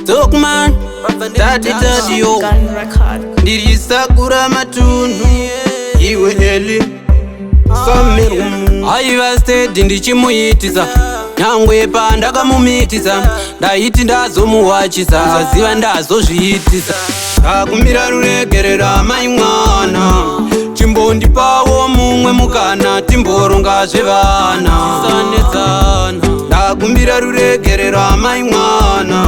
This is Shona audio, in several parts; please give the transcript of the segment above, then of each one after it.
Talkman, daddy yo. Ndirisakura matunhu iwe eli Samirum aiva steady ndichimuitisa nyangwe pandakamumitisa ndaiti ndazomuwachisa usaziva ndazozviitisa ndakumira ruregerera mai mwana chimbondipawo mumwe mukana timboronga zvevana ndakumbira ruregerera mai mwana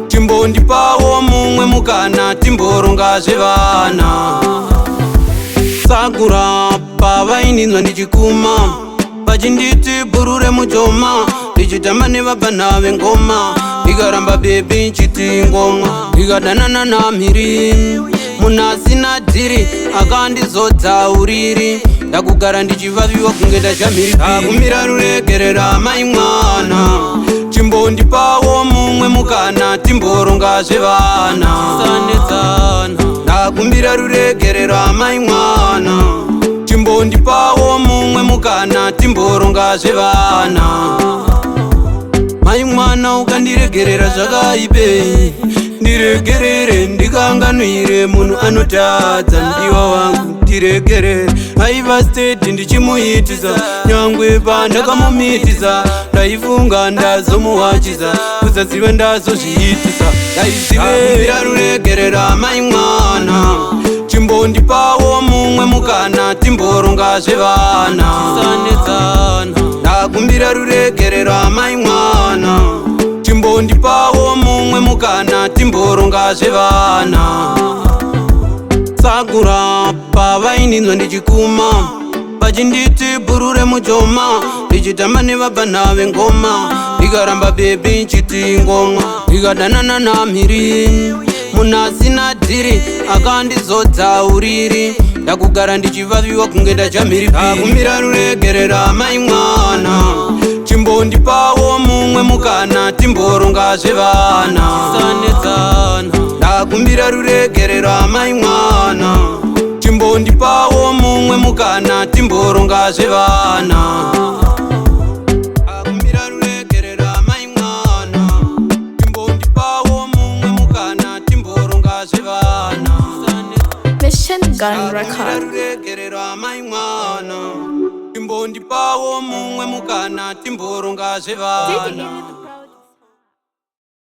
chimbondipawo mumwe mukana timboronga zvevana sakura pavaininzwa ndichikuma vachinditi bhurure mujoma ndichitamba nevabhana vengoma ndikaramba bebi nchiti ngoma ndikadanana namhiri munhu asina dhiri akandizodza uriri ndakugara ndichivaviwa kunge ndachamhiri ndakumira ruregerera mai mwana chimbondipawo mumwe mukana timboronga zvevana ndakumbira ruregerera mai mwana chimbondipawo mumwe mukana timboronga zvevana mai mwana ukandiregerera zvakaipe ndiregerere ndikanganwire munhu anotadza mudiwa wangu ndiregerere aiva stedi ndichimuitisa nyangwe pandakamumitisa ndaifunga ndazomuwachisa kusaziva ndazozviitisa ndaiziveira ruregerera mai mwana chimbondipawo mumwe mukana timboronga zvevana ndakumbira ruregerera mai mwana chimbondipawo mumwe mukana timboronga zvevana sakura pavaininzwa ndichikuma vachinditi bhurure mujoma ndichitamba nevabhana vengoma ndikaramba bebi nchiti ngoma ndikadanana namhiri munhu asina dhiri akandizodza uriri ndakugara ndichivaviwa kunge ndachamhiri ndakumira ruregerera mai mwana chimbondipawo mumwe mukana timboronga zvevana ndakumbira ruregerera mai mwana chimbondipawo mumwe mukana timboronga zvevana ndakumbira ruregerera mai mwana chimbondipawo mumwe mukana timboronga zvevana Mission Gun Record. ruregerera mai mwana chimbondipawo mumwe mukana timboronga zvevana